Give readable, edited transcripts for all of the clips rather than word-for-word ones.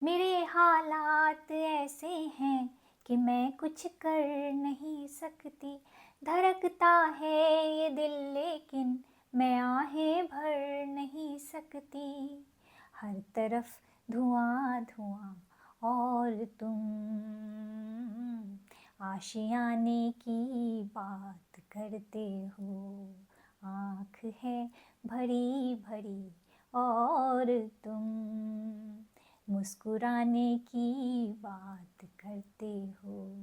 मेरे हालात ऐसे हैं कि मैं कुछ कर नहीं सकती। धड़कता है ये दिल लेकिन मैं आहें भर नहीं सकती। हर तरफ धुआं धुआं और तुम आशियाने की बात करते हो। आँख है भरी भरी और तुम मुस्कुराने की बात करते हो।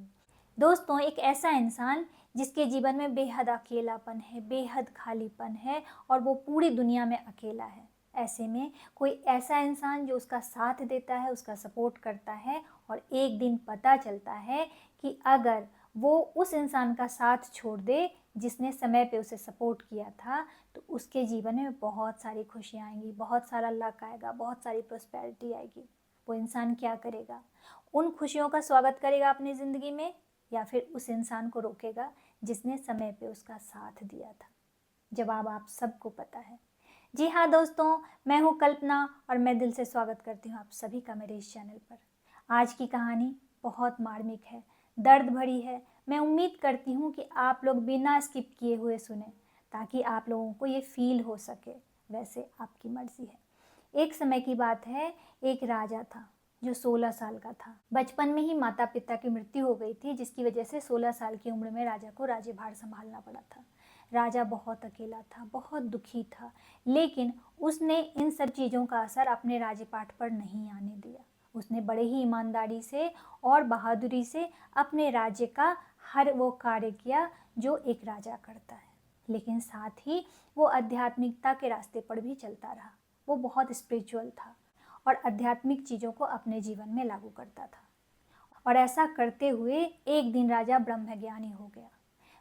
दोस्तों, एक ऐसा इंसान जिसके जीवन में बेहद अकेलापन है, बेहद खालीपन है और वो पूरी दुनिया में अकेला है। ऐसे में कोई ऐसा इंसान जो उसका साथ देता है, उसका सपोर्ट करता है और एक दिन पता चलता है कि अगर वो उस इंसान का साथ छोड़ दे जिसने समय पे उसे सपोर्ट किया था, तो उसके जीवन में बहुत सारी खुशियाँ आएंगी, बहुत सारा लक आएगा, बहुत सारी प्रॉस्पेरिटी आएगी। वो इंसान क्या करेगा? उन खुशियों का स्वागत करेगा अपनी ज़िंदगी में या फिर उस इंसान को रोकेगा जिसने समय पे उसका साथ दिया था? जवाब आप सबको पता है। जी हाँ दोस्तों, मैं हूँ कल्पना और मैं दिल से स्वागत करती हूँ आप सभी का मेरे इस चैनल पर। आज की कहानी बहुत मार्मिक है, दर्द भरी है। मैं उम्मीद करती हूँ कि आप लोग बिना स्किप किए हुए सुने ताकि आप लोगों को ये फील हो सके। वैसे आपकी मर्जी है। एक समय की बात है, एक राजा था जो 16 साल का था। बचपन में ही माता पिता की मृत्यु हो गई थी, जिसकी वजह से 16 साल की उम्र में राजा को राज्यभार संभालना पड़ा था। राजा बहुत अकेला था, बहुत दुखी था, लेकिन उसने इन सब चीज़ों का असर अपने राज्यपाठ पर नहीं आने दिया। उसने बड़े ही ईमानदारी से और बहादुरी से अपने राज्य का हर वो कार्य किया जो एक राजा करता है। लेकिन साथ ही वो आध्यात्मिकता के रास्ते पर भी चलता रहा। वो बहुत स्पिरिचुअल था और आध्यात्मिक चीज़ों को अपने जीवन में लागू करता था। और ऐसा करते हुए एक दिन राजा ब्रह्मज्ञानी हो गया।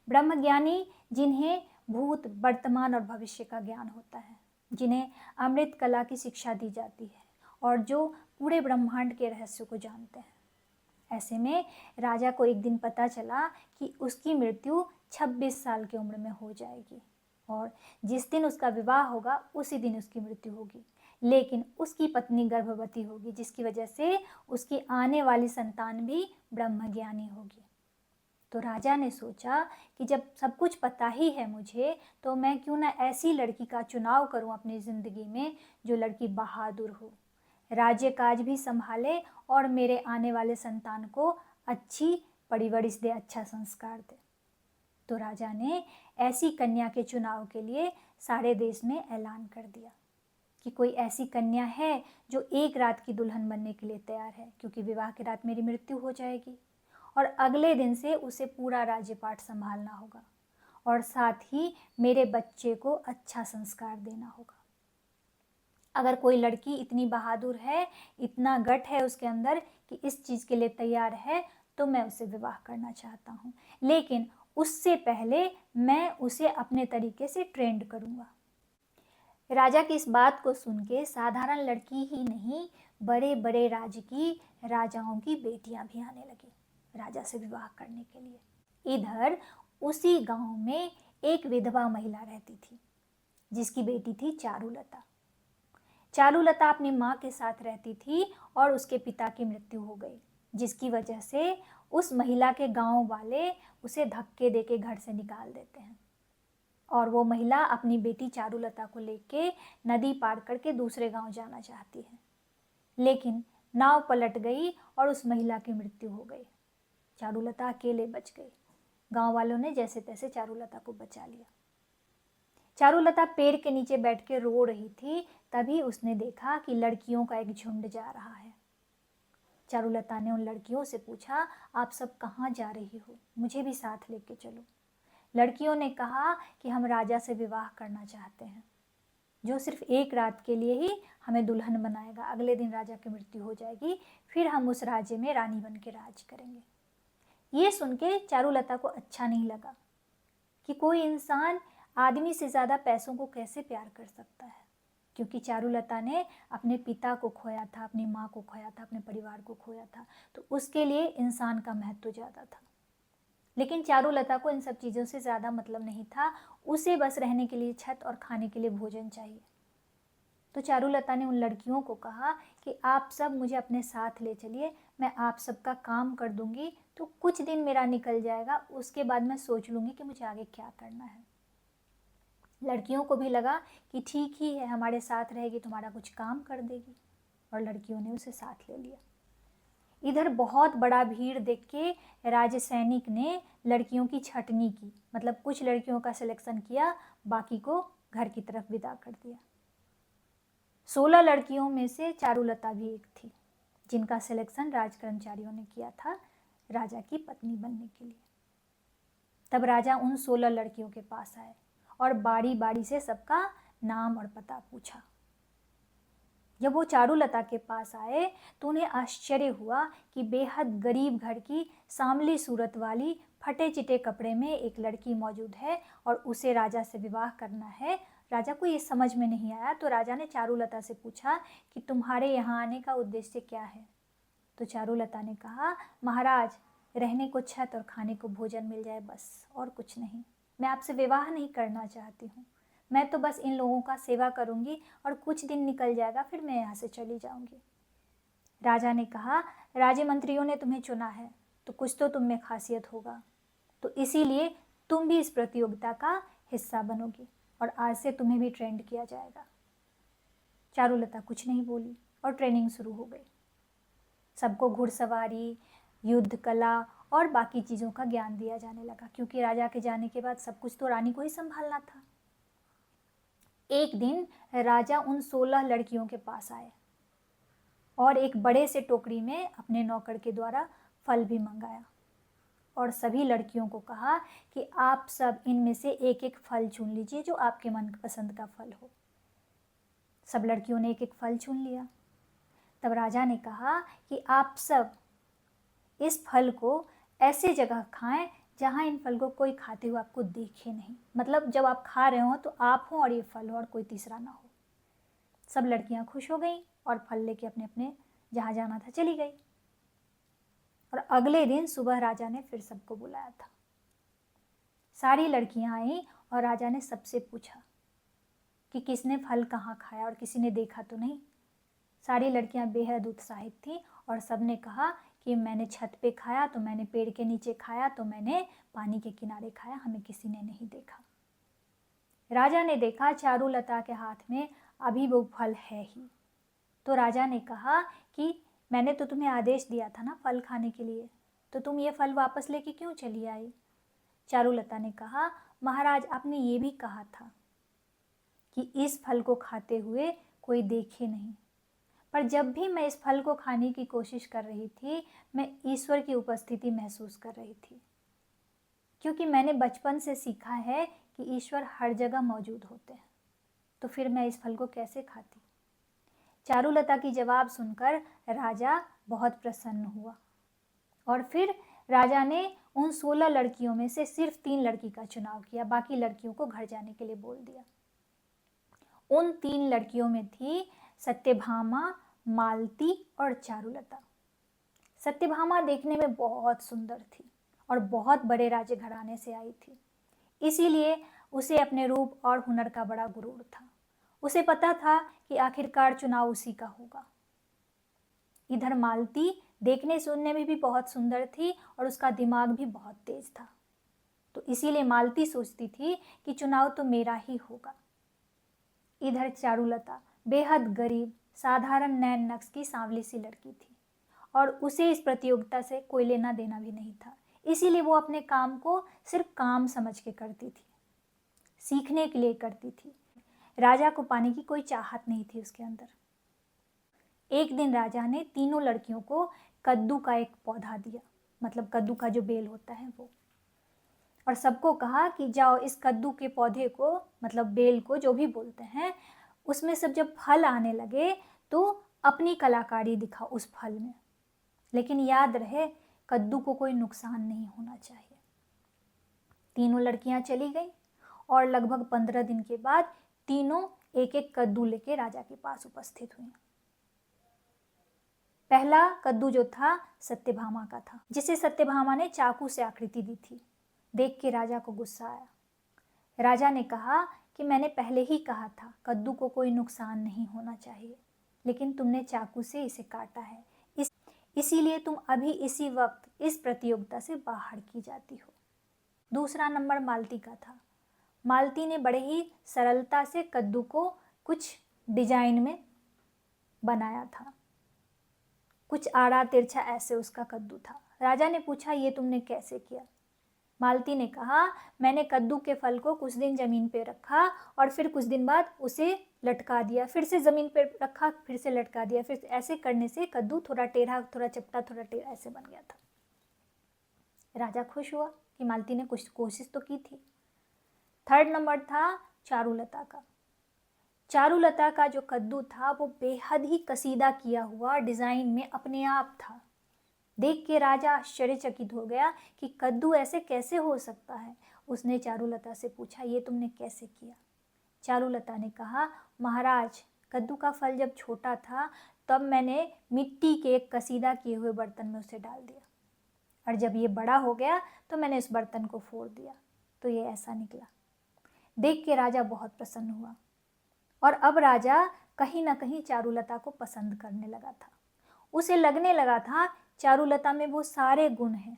ब्रह्मज्ञानी जिन्हें भूत, वर्तमान और भविष्य का ज्ञान होता है, जिन्हें अमृत कला की शिक्षा दी जाती है और जो पूरे ब्रह्मांड के रहस्य को जानते हैं। ऐसे में राजा को एक दिन पता चला कि उसकी मृत्यु 26 साल की उम्र में हो जाएगी और जिस दिन उसका विवाह होगा उसी दिन उसकी मृत्यु होगी। लेकिन उसकी पत्नी गर्भवती होगी, जिसकी वजह से उसकी आने वाली संतान भी ब्रह्मज्ञानी होगी। तो राजा ने सोचा कि जब सब कुछ पता ही है मुझे, तो मैं क्यों ना ऐसी लड़की का चुनाव करूं अपनी ज़िंदगी में जो लड़की बहादुर हो, राज्य काज भी संभाले और मेरे आने वाले संतान को अच्छी परवरिश दे, अच्छा संस्कार दे। तो राजा ने ऐसी कन्या के चुनाव के लिए सारे देश में ऐलान कर दिया कि कोई ऐसी कन्या है जो एक रात की दुल्हन बनने के लिए तैयार है, क्योंकि विवाह की रात मेरी मृत्यु हो जाएगी और अगले दिन से उसे पूरा राज्यपाठ संभालना होगा और साथ ही मेरे बच्चे को अच्छा संस्कार देना होगा। अगर कोई लड़की इतनी बहादुर है, इतना गट है उसके अंदर कि इस चीज़ के लिए तैयार है, तो मैं उसे विवाह करना चाहता हूँ। लेकिन उससे पहले मैं उसे अपने तरीके से ट्रेंड करूँगा। राजा की इस बात को सुन के साधारण लड़की ही नहीं, बड़े बड़े राज्य की राजाओं की बेटियां भी आने लगी राजा से विवाह करने के लिए। इधर उसी गांव में एक विधवा महिला रहती थी जिसकी बेटी थी चारुलता। चारुलता अपनी माँ के साथ रहती थी और उसके पिता की मृत्यु हो गई, जिसकी वजह से उस महिला के गांव वाले उसे धक्के देके घर से निकाल देते हैं और वो महिला अपनी बेटी चारुलता को लेके नदी पार करके दूसरे गांव जाना चाहती है। लेकिन नाव पलट गई और उस महिला की मृत्यु हो गई। चारुलता अकेले बच गई। गांव वालों ने जैसे तैसे चारुलता को बचा लिया। चारुलता पेड़ के नीचे बैठ के रो रही थी, तभी उसने देखा कि लड़कियों का एक झुंड जा रहा है। चारुलता ने उन लड़कियों से पूछा, आप सब कहाँ जा रही हो? मुझे भी साथ लेके चलो। लड़कियों ने कहा कि हम राजा से विवाह करना चाहते हैं, जो सिर्फ एक रात के लिए ही हमें दुल्हन बनाएगा। अगले दिन राजा की मृत्यु हो जाएगी, फिर हम उस राज्य में रानी बन के राज करेंगे। ये सुन के चारुलता को अच्छा नहीं लगा कि कोई इंसान आदमी से ज़्यादा पैसों को कैसे प्यार कर सकता है, क्योंकि चारुलता ने अपने पिता को खोया था, अपनी माँ को खोया था, अपने परिवार को खोया था, तो उसके लिए इंसान का महत्व ज़्यादा था। लेकिन चारुलता को इन सब चीज़ों से ज़्यादा मतलब नहीं था। उसे बस रहने के लिए छत और खाने के लिए भोजन चाहिए। तो चारुलता ने उन लड़कियों को कहा कि आप सब मुझे अपने साथ ले चलिए, मैं आप सबका काम कर दूंगी, तो कुछ दिन मेरा निकल जाएगा, उसके बाद मैं सोच लूँगी कि मुझे आगे क्या करना है। लड़कियों को भी लगा कि ठीक ही है, हमारे साथ रहेगी तो हमारा कुछ काम कर देगी, और लड़कियों ने उसे साथ ले लिया। इधर बहुत बड़ा भीड़ देख के राज सैनिक ने लड़कियों की छटनी की, मतलब कुछ लड़कियों का सिलेक्शन किया, बाकी को घर की तरफ विदा कर दिया। 16 लड़कियों में से चारुलता भी एक थी, जिनका सिलेक्शन राज कर्मचारियों ने किया था राजा की पत्नी बनने के लिए। तब राजा उन 16 लड़कियों के पास आए और बारी बारी से सबका नाम और पता पूछा। जब वो चारुलता के पास आए तो उन्हें आश्चर्य हुआ कि बेहद गरीब घर की सांवली सूरत वाली फटे चिटे कपड़े में एक लड़की मौजूद है और उसे राजा से विवाह करना है। राजा को ये समझ में नहीं आया, तो राजा ने चारुलता से पूछा कि तुम्हारे यहाँ आने का उद्देश्य क्या है। तो चारुलता ने कहा, महाराज, रहने को छत और खाने को भोजन मिल जाए, बस, और कुछ नहीं। मैं आपसे विवाह नहीं करना चाहती हूँ, मैं तो बस इन लोगों का सेवा करूँगी और कुछ दिन निकल जाएगा, फिर मैं यहाँ से चली जाऊँगी। राजा ने कहा, राज्य मंत्रियों ने तुम्हें चुना है तो कुछ तो तुम में खासियत होगा, तो इसीलिए तुम भी इस प्रतियोगिता का हिस्सा बनोगी और आज से तुम्हें भी ट्रेंड किया जाएगा। चारुलता कुछ नहीं बोली और ट्रेनिंग शुरू हो गई। सबको घुड़सवारी, युद्ध कला और बाकी चीज़ों का ज्ञान दिया जाने लगा, क्योंकि राजा के जाने के बाद सब कुछ तो रानी को ही संभालना था। एक दिन राजा उन 16 लड़कियों के पास आए और एक बड़े से टोकरी में अपने नौकर के द्वारा फल भी मंगाया और सभी लड़कियों को कहा कि आप सब इनमें से एक एक फल चुन लीजिए जो आपके मन पसंद का फल हो। सब लड़कियों ने एक एक फल चुन लिया। तब राजा ने कहा कि आप सब इस फल को ऐसे जगह खाएं जहां इन फल को कोई खाते हुए आपको देखे नहीं, मतलब जब आप खा रहे हो तो आप हो और ये फल हो और कोई तीसरा ना हो। सब लड़कियां खुश हो गई और फल लेके अपने अपने जहाँ जाना था चली गई। और अगले दिन सुबह राजा ने फिर सबको बुलाया था। सारी लड़कियां आई और राजा ने सबसे पूछा कि किसने फल कहाँ खाया और किसी ने देखा तो नहीं। सारी लड़कियां बेहद उत्साहित थीं और सब ने कहा कि मैंने छत पे खाया, तो मैंने पेड़ के नीचे खाया, तो मैंने पानी के किनारे खाया, हमें किसी ने नहीं देखा। राजा ने देखा चारुलता के हाथ में अभी वो फल है ही, तो राजा ने कहा कि मैंने तो तुम्हें आदेश दिया था ना फल खाने के लिए, तो तुम ये फल वापस लेके क्यों चली आई। चारुलता ने कहा, महाराज, आपने ये भी कहा था कि इस फल को खाते हुए कोई देखे नहीं, पर जब भी मैं इस फल को खाने की कोशिश कर रही थी मैं ईश्वर की उपस्थिति महसूस कर रही थी, क्योंकि मैंने बचपन से सीखा है कि ईश्वर हर जगह मौजूद होते हैं, तो फिर मैं इस फल को कैसे खाती। चारुलता की जवाब सुनकर राजा बहुत प्रसन्न हुआ और फिर राजा ने उन 16 लड़कियों में से सिर्फ 3 लड़की का चुनाव किया, बाकी लड़कियों को घर जाने के लिए बोल दिया। उन 3 लड़कियों में थी सत्यभामा, मालती और चारुलता। सत्यभामा देखने में बहुत सुंदर थी और बहुत बड़े राज घराने से आई थी, इसीलिए उसे अपने रूप और हुनर का बड़ा गुरूर था। उसे पता था कि आखिरकार चुनाव उसी का होगा। इधर मालती देखने सुनने में भी बहुत सुंदर थी और उसका दिमाग भी बहुत तेज था, तो इसीलिए मालती सोचती थी कि चुनाव तो मेरा ही होगा। इधर चारुलता बेहद गरीब, साधारण नैन नक्श की सांवली सी लड़की थी और उसे इस प्रतियोगिता से कोई लेना देना भी नहीं था, इसीलिए वो अपने काम को सिर्फ काम समझ के करती थी, सीखने के लिए करती थी। राजा को पाने की कोई चाहत नहीं थी उसके अंदर। एक दिन राजा ने तीनों लड़कियों को कद्दू का एक पौधा दिया, मतलब कद्दू का जो बेल होता है वो, और सबको कहा कि जाओ इस कद्दू के पौधे को, मतलब बेल को जो भी बोलते हैं, उसमें सब जब फल आने लगे तो अपनी कलाकारी दिखाओ उस फल में, लेकिन याद रहे कद्दू को कोई नुकसान नहीं होना चाहिए। तीनों लड़कियां चली गई और लगभग 15 दिन के बाद तीनों एक एक कद्दू लेके राजा के पास उपस्थित हुई। पहला कद्दू जो था सत्यभामा का था, जिसे सत्यभामा ने चाकू से आकृति दी थी। देख के राजा को गुस्सा आया। राजा ने कहा कि मैंने पहले ही कहा था कद्दू को कोई नुकसान नहीं होना चाहिए, लेकिन तुमने चाकू से इसे काटा है, इसीलिए तुम अभी इसी वक्त इस प्रतियोगिता से बाहर की जाती हो। दूसरा नंबर मालती का था। मालती ने बड़े ही सरलता से कद्दू को कुछ डिजाइन में बनाया था, कुछ आड़ा तिरछा ऐसे उसका कद्दू था। राजा ने पूछा, ये तुमने कैसे किया? मालती ने कहा, मैंने कद्दू के फल को कुछ दिन ज़मीन पे रखा और फिर कुछ दिन बाद उसे लटका दिया, फिर से ज़मीन पे रखा, फिर से लटका दिया, फिर ऐसे करने से कद्दू थोड़ा टेढ़ा, थोड़ा चपटा, थोड़ा टेढ़ा ऐसे बन गया था। राजा खुश हुआ कि मालती ने कुछ कोशिश तो की थी। थर्ड नंबर था चारुलता का। चारुलता का जो कद्दू था वो बेहद ही कसीदा किया हुआ डिज़ाइन में अपने आप था। देख के राजा आश्चर्यचकित हो गया कि कद्दू ऐसे कैसे हो सकता है। उसने चारुलता से पूछा, ये तुमने कैसे किया? चारुलता ने कहा, महाराज, कद्दू का फल जब छोटा था तब मैंने मिट्टी के एक कसीदा किए हुए बर्तन में उसे डाल दिया, और जब ये बड़ा हो गया तो मैंने इस बर्तन को फोड़ दिया, तो ये ऐसा निकला। देख के राजा बहुत प्रसन्न हुआ, और अब राजा कहीं ना कहीं चारुलता को पसंद करने लगा था। उसे लगने लगा था चारुलता में वो सारे गुण हैं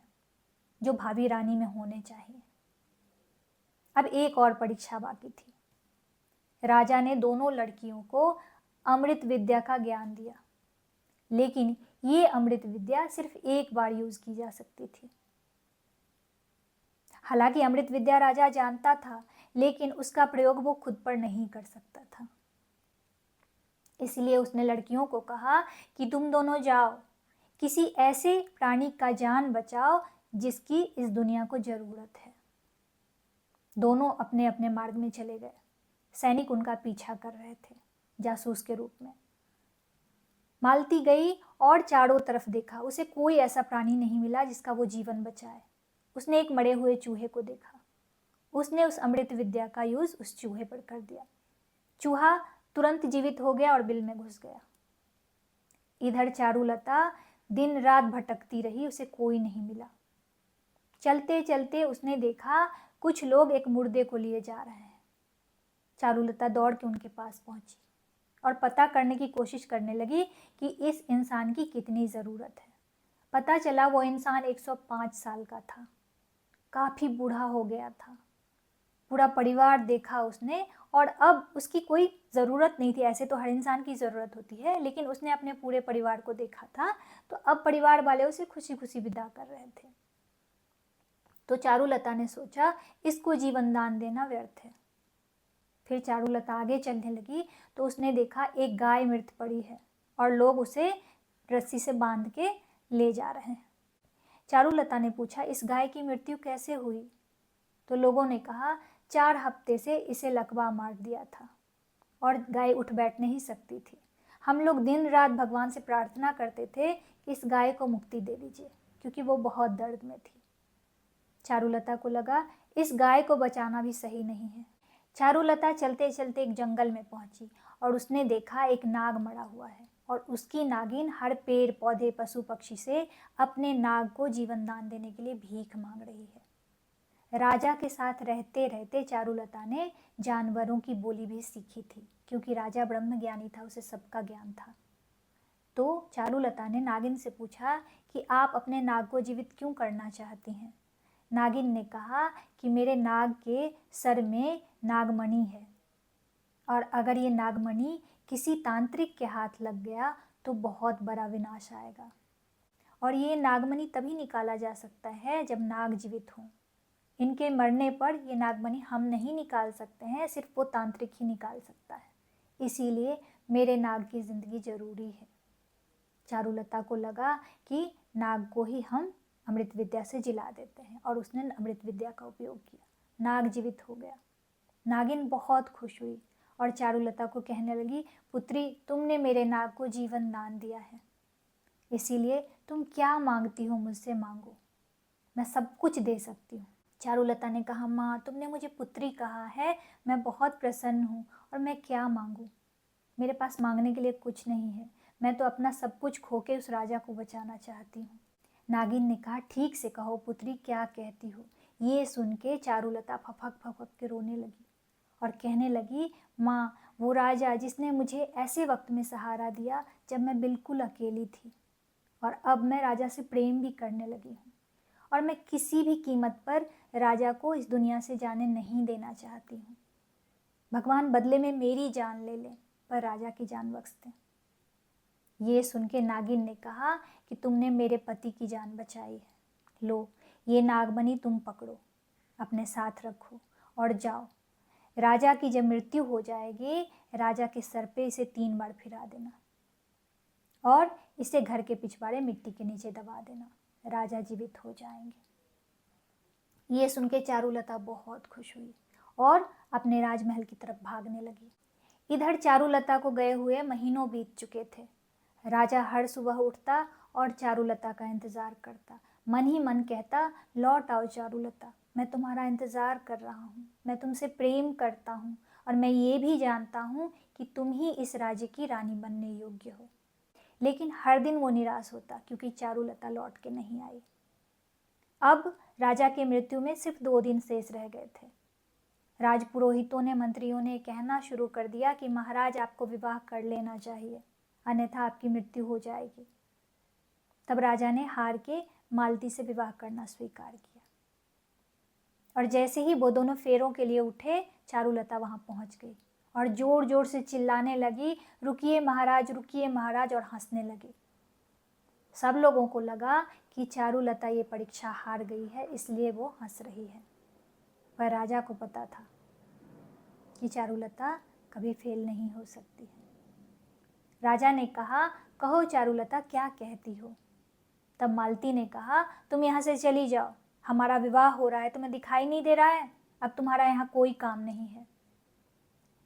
जो भाभी रानी में होने चाहिए। अब एक और परीक्षा बाकी थी। राजा ने दोनों लड़कियों को अमृत विद्या का ज्ञान दिया, लेकिन ये अमृत विद्या सिर्फ एक बार यूज की जा सकती थी। हालांकि अमृत विद्या राजा जानता था, लेकिन उसका प्रयोग वो खुद पर नहीं कर सकता था। इसलिए उसने लड़कियों को कहा कि तुम दोनों जाओ, किसी ऐसे प्राणी का जान बचाओ जिसकी इस दुनिया को जरूरत है। दोनों अपने अपने मार्ग में चले गए। सैनिक उनका पीछा कर रहे थे जासूस के रूप में। मालती गई और चारों तरफ देखा, उसे कोई ऐसा प्राणी नहीं मिला जिसका वो जीवन बचाए। उसने एक मरे हुए चूहे को देखा। उसने उस अमृत विद्या का यूज उस चूहे पर कर दिया। चूहा तुरंत जीवित हो गया और बिल में घुस गया। इधर चारुलता दिन रात भटकती रही, उसे कोई नहीं मिला। चलते चलते उसने देखा कुछ लोग एक मुर्दे को लिए जा रहे हैं। चारुलता दौड़ के उनके पास पहुंची और पता करने की कोशिश करने लगी कि इस इंसान की कितनी ज़रूरत है। पता चला वो इंसान 105 साल का था, काफ़ी बूढ़ा हो गया था। पूरा परिवार देखा उसने, और अब उसकी कोई ज़रूरत नहीं थी। ऐसे तो हर इंसान की ज़रूरत होती है, लेकिन उसने अपने पूरे परिवार को देखा था, तो अब परिवार वाले उसे खुशी खुशी विदा कर रहे थे। तो चारुलता ने सोचा, इसको जीवन दान देना व्यर्थ है। फिर चारुलता आगे चलने लगी तो उसने देखा एक गाय मृत पड़ी है और लोग उसे रस्सी से बांध के ले जा रहे हैं। चारुलता ने पूछा, इस गाय की मृत्यु कैसे हुई? तो लोगों ने कहा, 4 हफ्ते से इसे लकवा मार दिया था और गाय उठ बैठ नहीं सकती थी। हम लोग दिन रात भगवान से प्रार्थना करते थे कि इस गाय को मुक्ति दे दीजिए, क्योंकि वो बहुत दर्द में थी। चारुलता को लगा इस गाय को बचाना भी सही नहीं है। चारुलता चलते चलते एक जंगल में पहुंची और उसने देखा एक नाग मरा हुआ है, और उसकी नागिन हर पेड़ पौधे पशु पक्षी से अपने नाग को जीवन दान देने के लिए भीख मांग रही है। राजा के साथ रहते रहते चारुलता ने जानवरों की बोली भी सीखी थी, क्योंकि राजा ब्रह्म ज्ञानी था, उसे सबका ज्ञान था। तो चारुलता ने नागिन से पूछा कि आप अपने नाग को जीवित क्यों करना चाहती हैं? नागिन ने कहा कि मेरे नाग के सर में नागमणि है, और अगर ये नागमणि किसी तांत्रिक के हाथ लग गया तो बहुत बड़ा विनाश आएगा, और ये नागमणि तभी निकाला जा सकता है जब नाग जीवित हों। इनके मरने पर ये नागमणि हम नहीं निकाल सकते हैं, सिर्फ वो तांत्रिक ही निकाल सकता है, इसीलिए मेरे नाग की ज़िंदगी ज़रूरी है। चारुलता को लगा कि नाग को ही हम अमृत विद्या से जिला देते हैं, और उसने अमृत विद्या का उपयोग किया। नाग जीवित हो गया। नागिन बहुत खुश हुई और चारुलता को कहने लगी, पुत्री, तुमने मेरे नाग को जीवन दान दिया है, इसीलिए तुम क्या मांगती हो मुझसे मांगो, मैं सब कुछ दे सकती हूँ। चारुलता ने कहा, माँ, तुमने मुझे पुत्री कहा है, मैं बहुत प्रसन्न हूँ, और मैं क्या मांगूँ? मेरे पास मांगने के लिए कुछ नहीं है, मैं तो अपना सब कुछ खो के उस राजा को बचाना चाहती हूँ। नागिन ने कहा, ठीक से कहो पुत्री, क्या कहती हो? ये सुन के चारुलता फफक फफक के रोने लगी, और कहने लगी, माँ, वो राजा जिसने मुझे ऐसे वक्त में सहारा दिया जब मैं बिल्कुल अकेली थी, और अब मैं राजा से प्रेम भी करने लगी हूँ, और मैं किसी भी कीमत पर राजा को इस दुनिया से जाने नहीं देना चाहती हूँ। भगवान बदले में मेरी जान ले लें, पर राजा की जान बख्श दें। ये सुन के नागिन ने कहा कि तुमने मेरे पति की जान बचाई है, लो ये नागमणि तुम पकड़ो, अपने साथ रखो और जाओ। राजा की जब मृत्यु हो जाएगी, राजा के सर पे इसे 3 बार फिरा देना और इसे घर के पिछवाड़े मिट्टी के नीचे दबा देना, राजा जीवित हो जाएंगे। ये सुन के चारुलता बहुत खुश हुई और अपने राजमहल की तरफ भागने लगी। इधर चारुलता को गए हुए महीनों बीत चुके थे। राजा हर सुबह उठता और चारुलता का इंतजार करता, मन ही मन कहता, लौट आओ चारुलता, मैं तुम्हारा इंतजार कर रहा हूँ, मैं तुमसे प्रेम करता हूँ और मैं ये भी जानता हूँ कि तुम ही इस राज्य की रानी बनने योग्य हो। लेकिन हर दिन वो निराश होता क्योंकि चारुलता लौट के नहीं आई। अब राजा के मृत्यु में सिर्फ 2 दिन शेष रह गए थे। राजपुरोहितों ने, मंत्रियों ने कहना शुरू कर दिया कि महाराज आपको विवाह कर लेना चाहिए, अन्यथा आपकी मृत्यु हो जाएगी। तब राजा ने हार के मालती से विवाह करना स्वीकार किया और जैसे ही वो दोनों फेरों के लिए उठे, चारुलता वहां पहुंच गई और जोर जोर से चिल्लाने लगी, रुकिए महाराज, और हंसने लगी। सब लोगों को लगा कि चारुलता ये परीक्षा हार गई है, इसलिए वो हंस रही है। पर राजा को पता था कि चारुलता कभी फेल नहीं हो सकती है। राजा ने कहा, कहो चारुलता, क्या कहती हो? तब मालती ने कहा, तुम यहाँ से चली जाओ, हमारा विवाह हो रहा है, तुम्हें दिखाई नहीं दे रहा है? अब तुम्हारा यहाँ कोई काम नहीं है।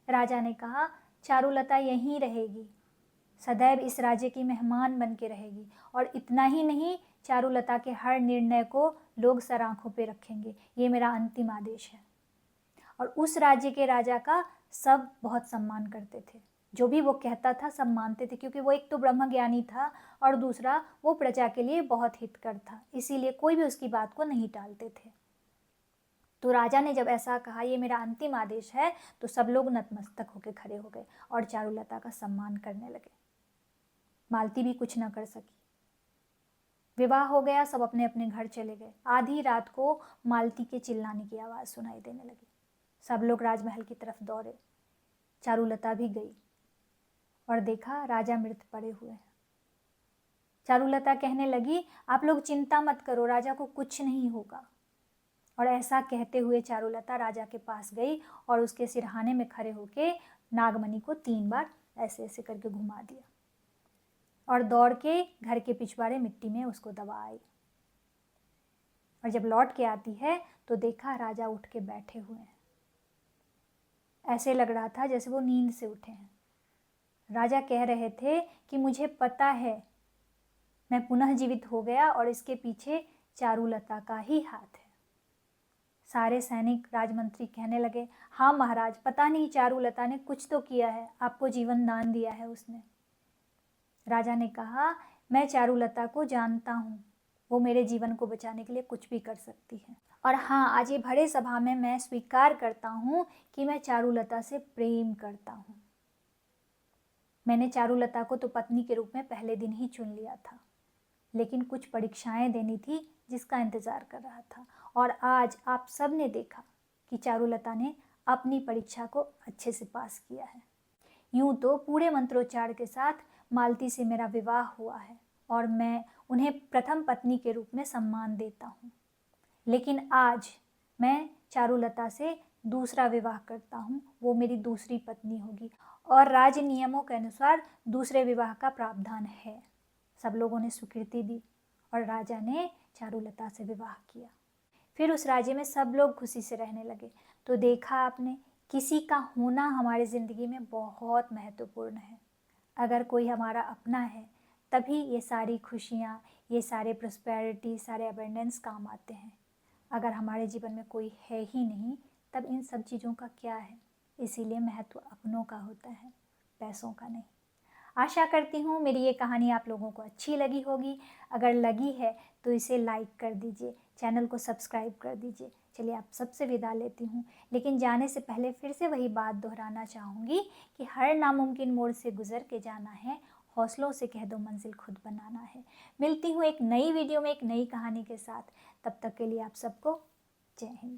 राजा ने कहा, चारुलता यहीं रहेगी, सदैव इस राज्य की मेहमान बन के रहेगी, और इतना ही नहीं, चारुलता के हर निर्णय को लोग सर आंखों पे रखेंगे, ये मेरा अंतिम आदेश है। और उस राज्य के राजा का सब बहुत सम्मान करते थे, जो भी वो कहता था सब मानते थे, क्योंकि वो एक तो ब्रह्मज्ञानी था और दूसरा वो प्रजा के लिए बहुत हितकर था, इसीलिए कोई भी उसकी बात को नहीं टालते थे। तो राजा ने जब ऐसा कहा, ये मेरा अंतिम आदेश है, तो सब लोग नतमस्तक होकर खड़े हो गए और चारुलता का सम्मान करने लगे। मालती भी कुछ न कर सकी। विवाह हो गया, सब अपने अपने घर चले गए। आधी रात को मालती के चिल्लाने की आवाज़ सुनाई देने लगी। सब लोग राजमहल की तरफ दौड़े। चारुलता भी गई और देखा राजा मृत पड़े हुए हैं। चारुलता कहने लगी, आप लोग चिंता मत करो, राजा को कुछ नहीं होगा। और ऐसा कहते हुए चारुलता राजा के पास गई और उसके सिरहाने में खड़े होके नागमणि को 3 बार ऐसे ऐसे करके घुमा दिया और दौड़ के घर के पिछवाड़े मिट्टी में उसको दबा आई। और जब लौट के आती है तो देखा राजा उठ के बैठे हुए हैं। ऐसे लग रहा था जैसे वो नींद से उठे हैं। राजा कह रहे थे कि मुझे पता है मैं पुनः जीवित हो गया और इसके पीछे चारुलता का ही हाथ है। सारे सैनिक, राजमंत्री कहने लगे, हाँ महाराज, पता नहीं चारुलता ने कुछ तो किया है, आपको जीवन दान दिया है उसने। राजा ने कहा, मैं चारुलता को जानता हूँ, वो मेरे जीवन को बचाने के लिए कुछ भी कर सकती है। और हाँ, आज ये भरे सभा में मैं स्वीकार करता हूँ कि मैं चारुलता से प्रेम करता हूँ। मैंने चारुलता को तो पत्नी के रूप में पहले दिन ही चुन लिया था, लेकिन कुछ परीक्षाएं देनी थी जिसका इंतज़ार कर रहा था। और आज आप सब ने देखा कि चारुलता ने अपनी परीक्षा को अच्छे से पास किया है। यूं तो पूरे मंत्रोच्चार के साथ मालती से मेरा विवाह हुआ है और मैं उन्हें प्रथम पत्नी के रूप में सम्मान देता हूँ, लेकिन आज मैं चारुलता से दूसरा विवाह करता हूँ, वो मेरी दूसरी पत्नी होगी और राज नियमों के अनुसार दूसरे विवाह का प्रावधान है। सब लोगों ने स्वीकृति दी और राजा ने चारुलता से विवाह किया। फिर उस राज्य में सब लोग खुशी से रहने लगे। तो देखा आपने, किसी का होना हमारी ज़िंदगी में बहुत महत्वपूर्ण है। अगर कोई हमारा अपना है तभी ये सारी खुशियाँ, ये सारे प्रॉस्पेरिटी, सारे अबंडेंस काम आते हैं। अगर हमारे जीवन में कोई है ही नहीं तब इन सब चीज़ों का क्या है। इसीलिए महत्व अपनों का होता है, पैसों का नहीं। आशा करती हूँ मेरी ये कहानी आप लोगों को अच्छी लगी होगी। अगर लगी है तो इसे लाइक कर दीजिए, चैनल को सब्सक्राइब कर दीजिए। चलिए आप सबसे विदा लेती हूँ, लेकिन जाने से पहले फिर से वही बात दोहराना चाहूँगी कि हर नामुमकिन मोड़ से गुजर के जाना है, हौसलों से कह दो मंजिल खुद बनाना है। मिलती हूँ एक नई वीडियो में एक नई कहानी के साथ, तब तक के लिए आप सबको जय हिंद।